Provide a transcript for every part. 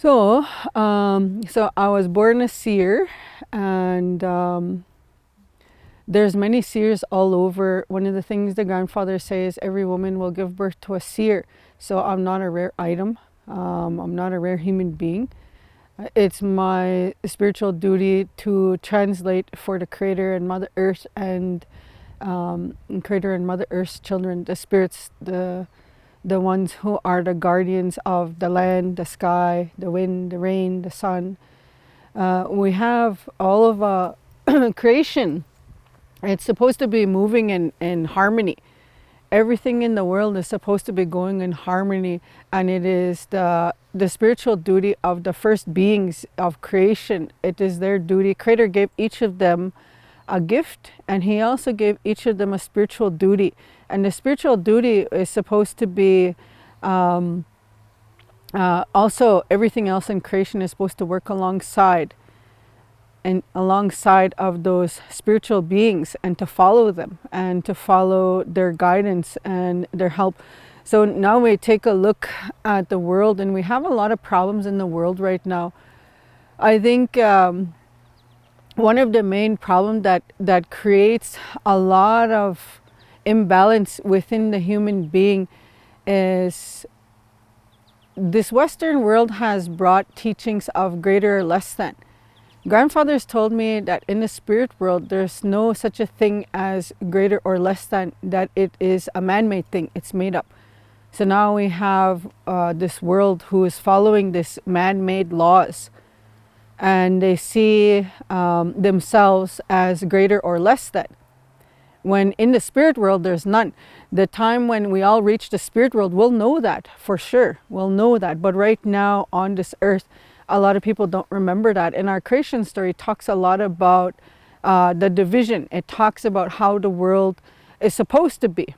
So I was born a seer, and there's many seers all over. One of the things the grandfather says, every woman will give birth to a seer. So I'm not a rare item. I'm not a rare human being. It's my spiritual duty to translate for the Creator and Mother Earth and Creator and Mother Earth's children, the spirits, the ones who are the guardians of the land, the sky, the wind, the rain, the sun. We have all of creation. It's supposed to be moving in harmony. Everything in the world is supposed to be going in harmony, and it is the spiritual duty of the first beings of creation. It is their duty. Creator gave each of them a gift, and he also gave each of them a spiritual duty. And the spiritual duty is supposed to be also everything else in creation is supposed to work alongside of those spiritual beings, and to follow them and to follow their guidance and their help. So now we take a look at the world, and we have a lot of problems in the world right now. I think one of the main problems that creates a lot of imbalance within the human being is this Western world has brought teachings of greater or less than. Grandfathers told me that in the spirit world, there's no such a thing as greater or less than, that it is a man-made thing, it's made up. So now we have this world who is following this man-made laws, and they see themselves as greater or less than. When in the spirit world, there's none. The time when we all reach the spirit world, we'll know that for sure. We'll know that. But right now on this earth, a lot of people don't remember that. And our creation story talks a lot about the division. It talks about how the world is supposed to be,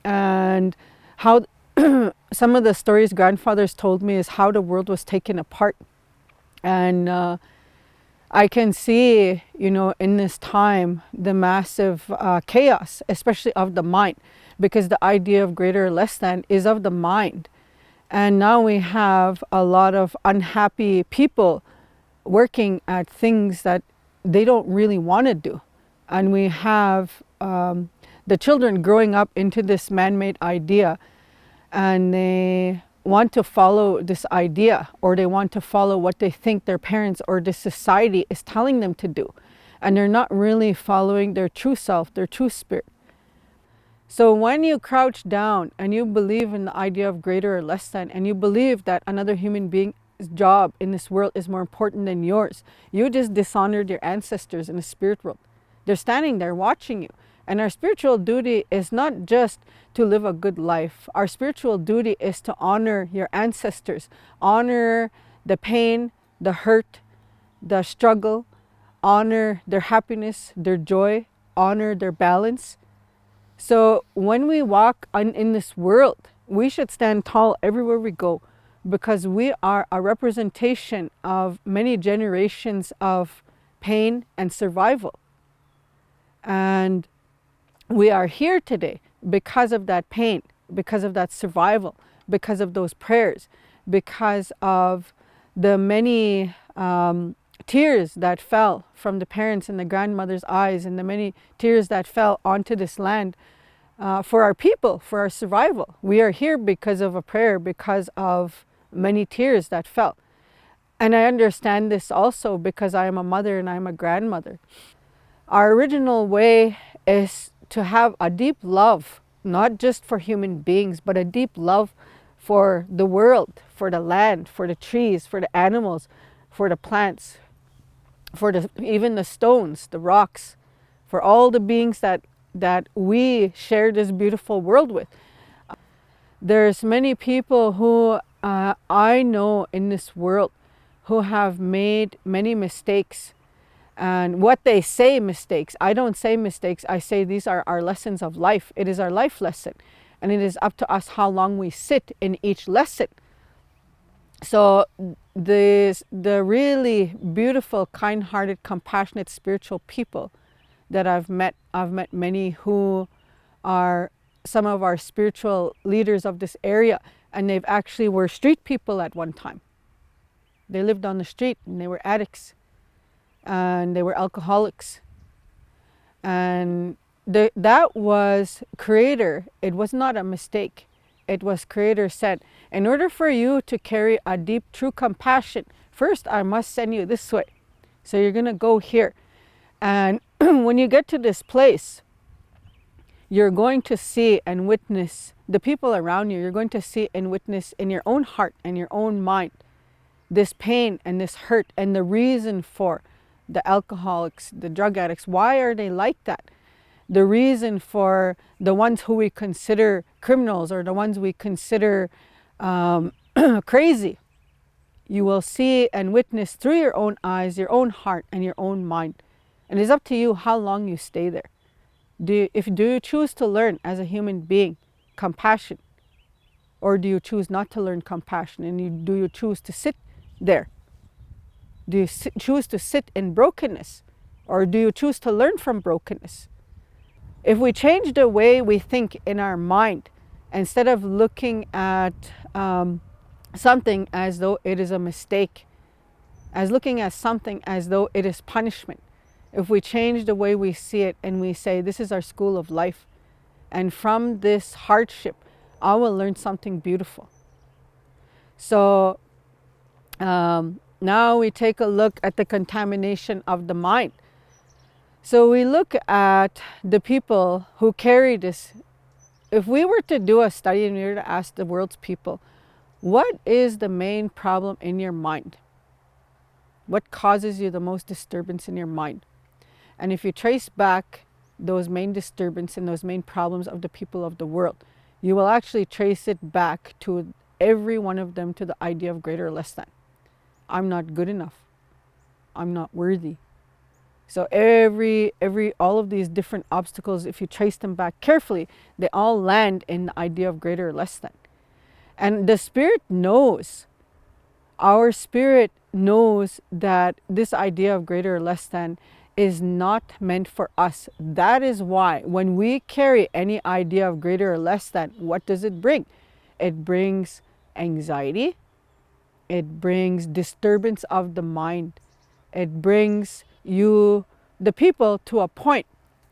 and how some of the stories grandfathers told me is how the world was taken apart. And I can see, in this time, the massive chaos, especially of the mind, because the idea of greater or less than is of the mind. And now we have a lot of unhappy people working at things that they don't really want to do. And we have the children growing up into this man-made idea, and they want to follow this idea, or they want to follow what they think their parents or the society is telling them to do. And they're not really following their true self, their true spirit. So when you crouch down and you believe in the idea of greater or less than, and you believe that another human being's job in this world is more important than yours, you just dishonored your ancestors in the spirit world. They're standing there watching you. And our spiritual duty is not just to live a good life. Our spiritual duty is to honor your ancestors, honor the pain, the hurt, the struggle, honor their happiness, their joy, honor their balance. So when we walk in this world, we should stand tall everywhere we go, because we are a representation of many generations of pain and survival. And we are here today because of that pain, because of that survival, because of those prayers, because of the many tears that fell from the parents and the grandmother's eyes, and the many tears that fell onto this land for our people, for our survival. We are here because of a prayer, because of many tears that fell. And I understand this also because I am a mother and I am a grandmother. Our original way is to have a deep love, not just for human beings, but a deep love for the world, for the land, for the trees, for the animals, for the plants, for even the stones, the rocks, for all the beings that we share this beautiful world with. There's many people who I know in this world who have made many mistakes. And what they say mistakes, I don't say mistakes, I say these are our lessons of life. It is our life lesson. And it is up to us how long we sit in each lesson. So the really beautiful, kind-hearted, compassionate, spiritual people that I've met many who are some of our spiritual leaders of this area, and they've actually were street people at one time. They lived on the street and they were addicts and they were alcoholics. And that was Creator. It was not a mistake. It was Creator said, in order for you to carry a deep, true compassion, first I must send you this way. So you're going to go here. And when you get to this place, you're going to see and witness the people around you. You're going to see and witness in your own heart and your own mind this pain and this hurt and the reason for the alcoholics, the drug addicts. Why are they like that? The reason for the ones who we consider criminals or the ones we consider crazy. You will see and witness through your own eyes, your own heart, and your own mind. And it's up to you how long you stay there. Do you choose to learn as a human being compassion? Or do you choose not to learn compassion? And do you choose to sit there? Do you choose to sit in brokenness? Or do you choose to learn from brokenness? If we change the way we think in our mind, instead of looking at something as though it is a mistake, as looking at something as though it is punishment, if we change the way we see it and we say, this is our school of life, and from this hardship, I will learn something beautiful. So now we take a look at the contamination of the mind. So we look at the people who carry this. If we were to do a study and we were to ask the world's people, what is the main problem in your mind? What causes you the most disturbance in your mind? And if you trace back those main disturbance and those main problems of the people of the world, you will actually trace it back to every one of them to the idea of greater or less than. I'm not good enough. I'm not worthy. So all of these different obstacles, if you trace them back carefully, they all land in the idea of greater or less than. And the spirit knows, our spirit knows that this idea of greater or less than is not meant for us. That is why when we carry any idea of greater or less than, what does it bring? It brings anxiety. It brings disturbance of the mind. It brings the people, to a point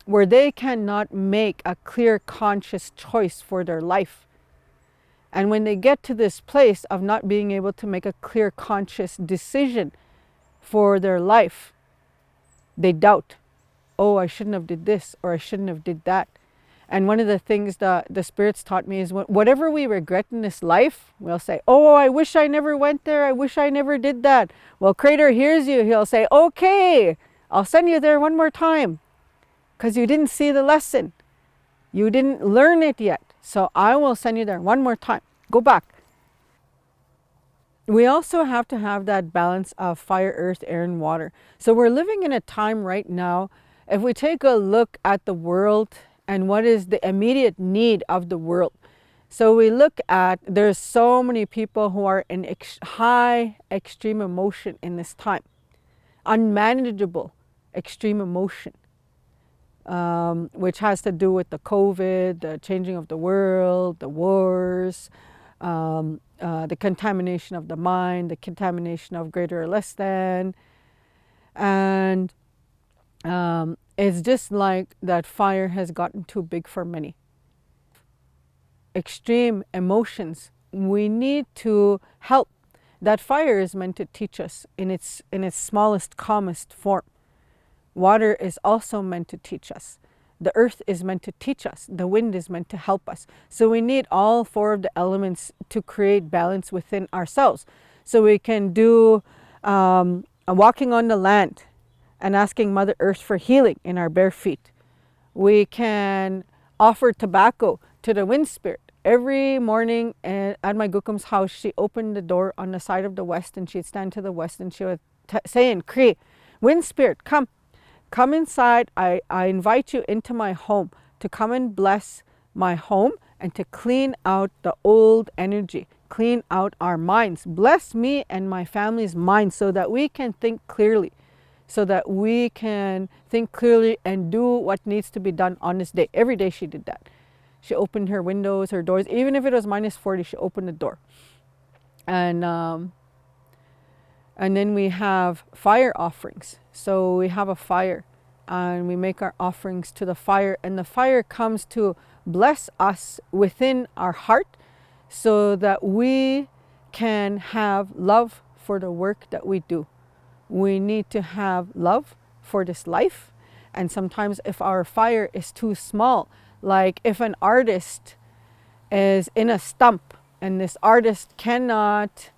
where they cannot make a clear, conscious choice for their life. And when they get to this place of not being able to make a clear, conscious decision for their life, they doubt. Oh, I shouldn't have did this, or I shouldn't have did that. And one of the things the spirits taught me is whatever we regret in this life, we'll say, oh, I wish I never went there. I wish I never did that. Well, Creator hears you. He'll say, okay, I'll send you there one more time because you didn't see the lesson. You didn't learn it yet. So I will send you there one more time. Go back. We also have to have that balance of fire, earth, air, and water. So we're living in a time right now, if we take a look at the world and what is the immediate need of the world. So we look at, there's so many people who are in high extreme emotion in this time. Unmanageable extreme emotion, which has to do with the COVID, the changing of the world, the wars, the contamination of the mind, the contamination of greater or less than. And it's just like that fire has gotten too big for many. Extreme emotions, we need to help. That fire is meant to teach us in its smallest, calmest form. Water is also meant to teach us. The earth is meant to teach us. The wind is meant to help us. So we need all four of the elements to create balance within ourselves. So we can do walking on the land and asking Mother Earth for healing in our bare feet. We can offer tobacco to the wind spirit. Every morning at my Gukum's house, she opened the door on the side of the west, and she'd stand to the west and she would say in Cree, wind spirit, come inside. I invite you into my home to come and bless my home and to clean out the old energy, clean out our minds. Bless me and my family's minds so that we can think clearly, so that we can think clearly and do what needs to be done on this day. Every day she did that. She opened her windows, her doors. Even if it was -40, she opened the door. And And then we have fire offerings. So we have a fire and we make our offerings to the fire, and the fire comes to bless us within our heart so that we can have love for the work that we do. We need to have love for this life. And sometimes if our fire is too small, like if an artist is in a stump and this artist cannot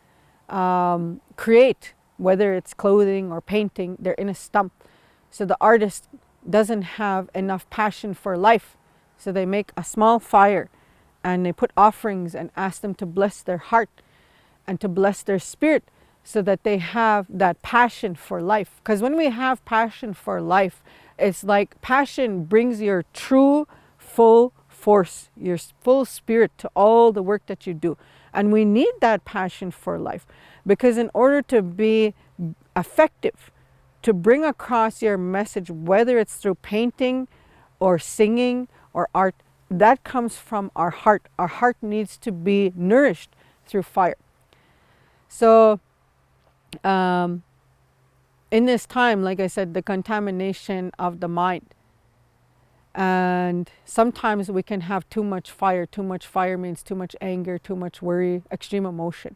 create, whether it's clothing or painting, they're in a stump. So the artist doesn't have enough passion for life. So they make a small fire and they put offerings and ask them to bless their heart and to bless their spirit so that they have that passion for life. Because when we have passion for life, it's like passion brings your true full force, your full spirit to all the work that you do. And we need that passion for life, because in order to be effective, to bring across your message, whether it's through painting or singing or art, that comes from our heart. Our heart needs to be nourished through fire. So in this time, like I said, the contamination of the mind. And sometimes we can have too much fire. Too much fire means too much anger, too much worry, extreme emotion.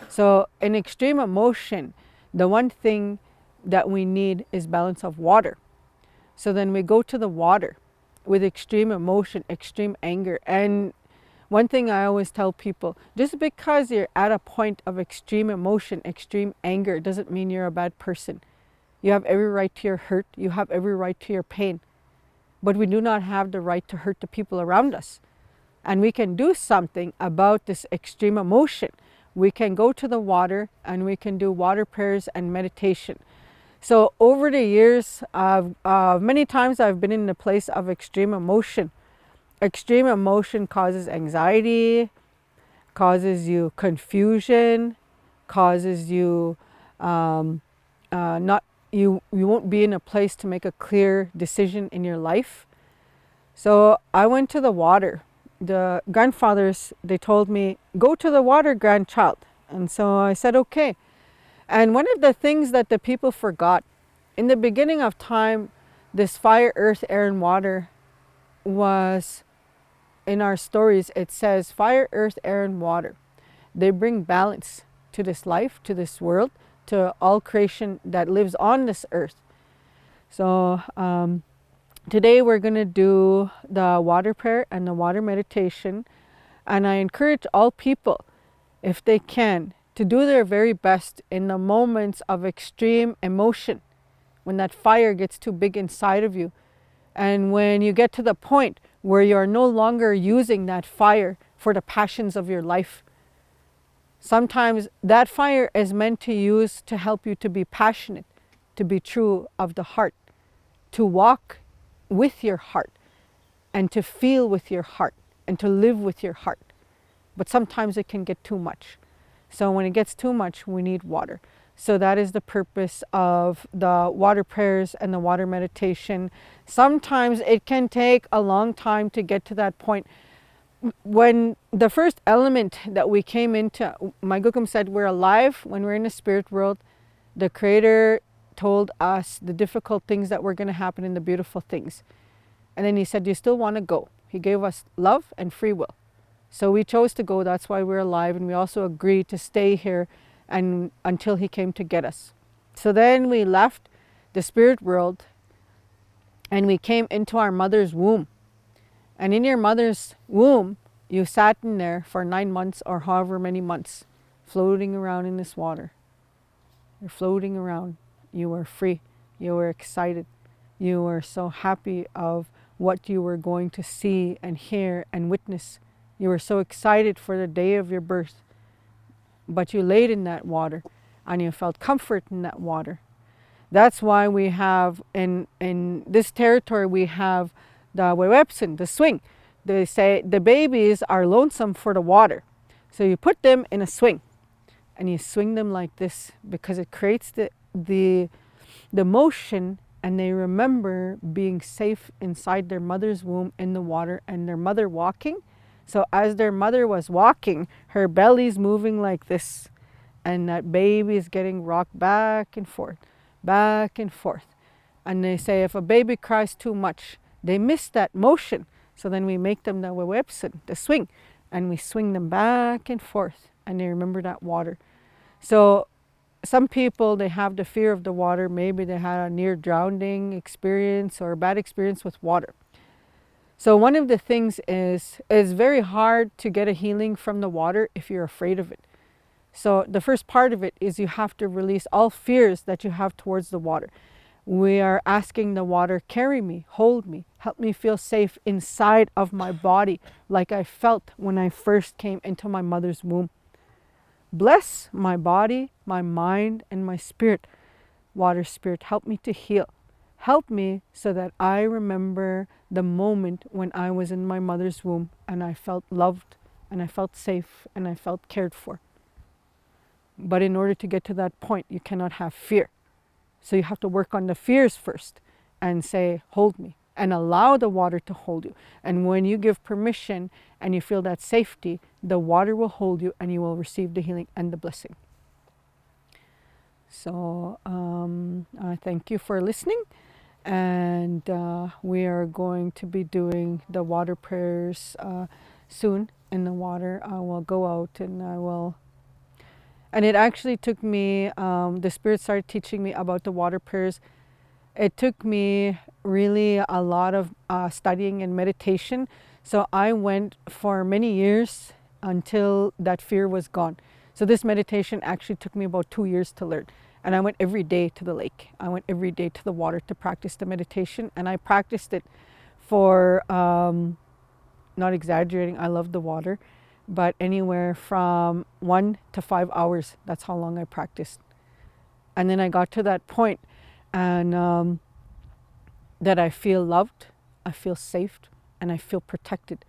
So in extreme emotion, the one thing that we need is balance of water. So then we go to the water with extreme emotion, extreme anger. And one thing I always tell people, just because you're at a point of extreme emotion, extreme anger, doesn't mean you're a bad person. You have every right to your hurt. You have every right to your pain. But we do not have the right to hurt the people around us. And we can do something about this extreme emotion. We can go to the water and we can do water prayers and meditation. So over the years, many times I've been in the place of extreme emotion. Extreme emotion causes anxiety, causes you confusion, causes you you won't be in a place to make a clear decision in your life. So I went to the water. The grandfathers, they told me, go to the water, grandchild. And so I said, okay. And one of the things that the people forgot, in the beginning of time, this fire, earth, air, and water was, in our stories, it says fire, earth, air, and water. They bring balance to this life, to this world, to all creation that lives on this earth. So today we're going to do the water prayer and the water meditation. And I encourage all people, if they can, to do their very best in the moments of extreme emotion, when that fire gets too big inside of you. And when you get to the point where you're no longer using that fire for the passions of your life. Sometimes that fire is meant to use to help you to be passionate, to be true of the heart, to walk with your heart, and to feel with your heart, and to live with your heart. But sometimes it can get too much. So when it gets too much, we need water. So that is the purpose of the water prayers and the water meditation. Sometimes it can take a long time to get to that point. When the first element that we came into, my Gukum said, we're alive when we're in the spirit world. The Creator told us the difficult things that were going to happen and the beautiful things. And then he said, you still want to go? He gave us love and free will. So we chose to go. That's why we're alive. And we also agreed to stay here and until he came to get us. So then we left the spirit world and we came into our mother's womb. And in your mother's womb, you sat in there for 9 months or however many months, floating around in this water. You're floating around. You were free. You were excited. You were so happy of what you were going to see and hear and witness. You were so excited for the day of your birth. But you laid in that water and you felt comfort in that water. That's why we have, in this territory, we have the wewepsin, the swing. They say the babies are lonesome for the water. So you put them in a swing and you swing them like this because it creates the motion, and they remember being safe inside their mother's womb in the water and their mother walking. So as their mother was walking, her belly's moving like this. and that baby is getting rocked back and forth, back and forth. And they say if a baby cries too much, they miss that motion. So then we make them the webson, the swing, and we swing them back and forth, and they remember that water. So some people, they have the fear of the water. Maybe they had a near drowning experience or a bad experience with water. So one of the things is it's very hard to get a healing from the water if you're afraid of it. So the first part of it is you have to release all fears that you have towards the water. We are asking the water, carry me, hold me, help me feel safe inside of my body like I felt when I first came into my mother's womb. Bless my body, my mind, and my spirit. Water spirit, help me to heal. Help me so that I remember the moment when I was in my mother's womb and I felt loved and I felt safe and I felt cared for. But in order to get to that point, you cannot have fear. So you have to work on the fears first and say, hold me, and allow the water to hold you. And when you give permission and you feel that safety, the water will hold you and you will receive the healing and the blessing. So I thank you for listening. And we are going to be doing the water prayers soon in the water. I will go out and I will. And it actually took me, the Spirit started teaching me about the water prayers. It took me really a lot of studying and meditation. So I went for many years until that fear was gone. So this meditation actually took me about 2 years to learn. And I went every day to the lake. I went every day to the water to practice the meditation. And I practiced it for, not exaggerating, I love the water, but anywhere from 1 to 5 hours. That's how long I practiced. And then I got to that point and that I feel loved, I feel safe, and I feel protected.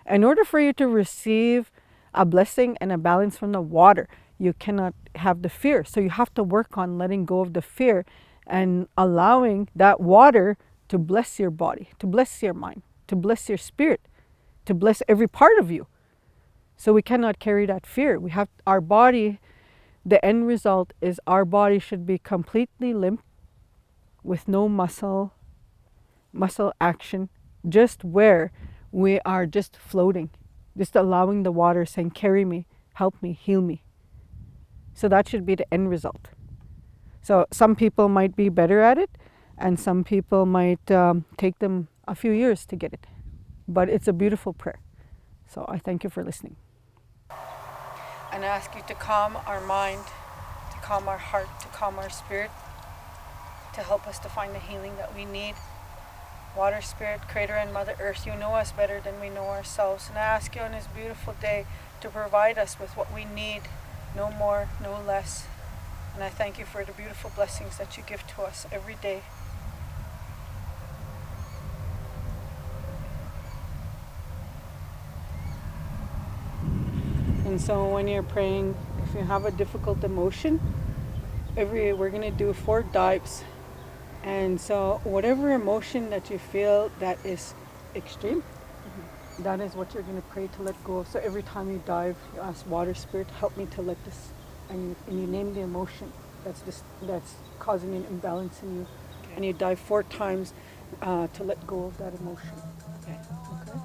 In order for you to receive a blessing and a balance from the water, you cannot have the fear. So you have to work on letting go of the fear and allowing that water to bless your body, to bless your mind, to bless your spirit, to bless every part of you. So we cannot carry that fear. We have our body, the end result is our body should be completely limp with no muscle action, just where we are just floating, just allowing the water saying, carry me, help me, heal me. So that should be the end result. So some people might be better at it and some people might take them a few years to get it. But it's a beautiful prayer. So I thank you for listening. And I ask you to calm our mind, to calm our heart, to calm our spirit, to help us to find the healing that we need. Water Spirit, Creator and Mother Earth, you know us better than we know ourselves. And I ask you on this beautiful day to provide us with what we need, no more, no less. And I thank you for the beautiful blessings that you give to us every day. And so when you're praying, if you have a difficult emotion, we're going to do 4 dives. And so whatever emotion that you feel that is extreme, that is what you're going to pray to let go of. So every time you dive, you ask Water Spirit, help me to let this, and you name the emotion that's causing an imbalance in you. Okay. And you dive 4 times to let go of that emotion. Okay. Okay.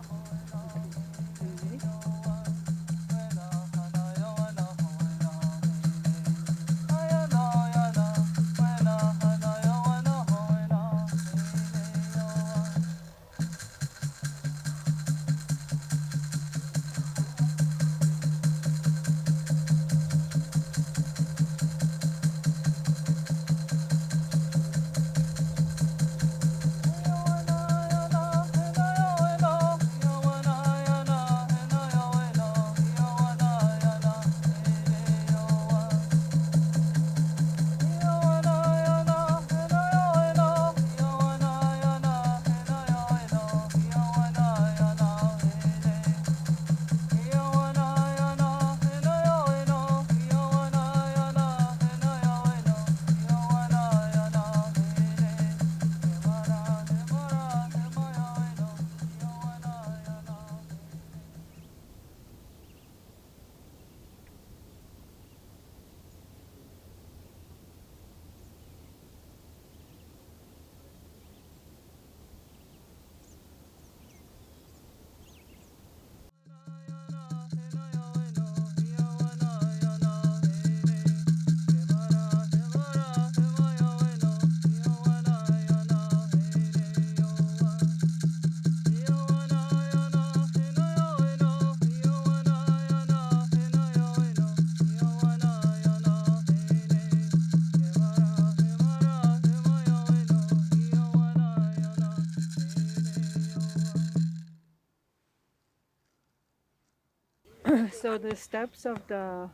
So the steps of the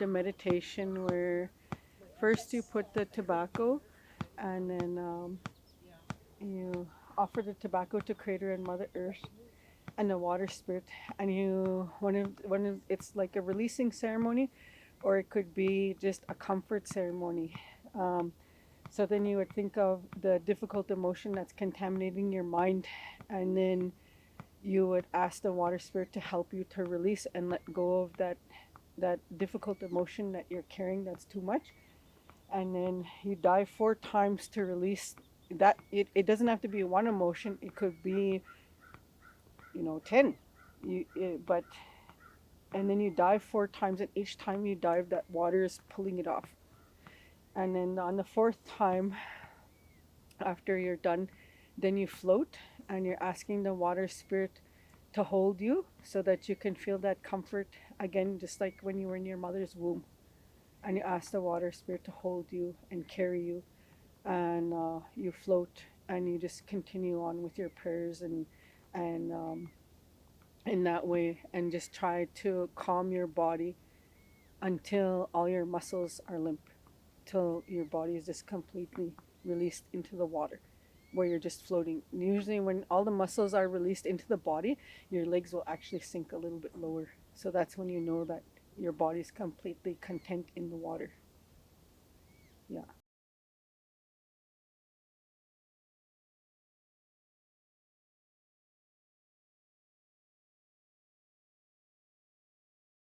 meditation were, first you put the tobacco, and then you offer the tobacco to Creator and Mother Earth and the Water Spirit, and you one of it's like a releasing ceremony, or it could be just a comfort ceremony. Um, so then you would think of the difficult emotion that's contaminating your mind, and then you would ask the Water Spirit to help you to release and let go of that difficult emotion that you're carrying that's too much. And then you dive 4 times to release that. It doesn't have to be one emotion, it could be 10. But and then you dive 4 times, and each time you dive, that water is pulling it off. And then on the fourth time, after you're done, then you float, and you're asking the Water Spirit to hold you so that you can feel that comfort again, just like when you were in your mother's womb. And you ask the Water Spirit to hold you and carry you, and you float, and you just continue on with your prayers, and in that way, and just try to calm your body until all your muscles are limp, till your body is just completely released into the water, where you're just floating. Usually when all the muscles are released into the body, your legs will actually sink a little bit lower, so that's when you know that your body's completely content in the water. Yeah.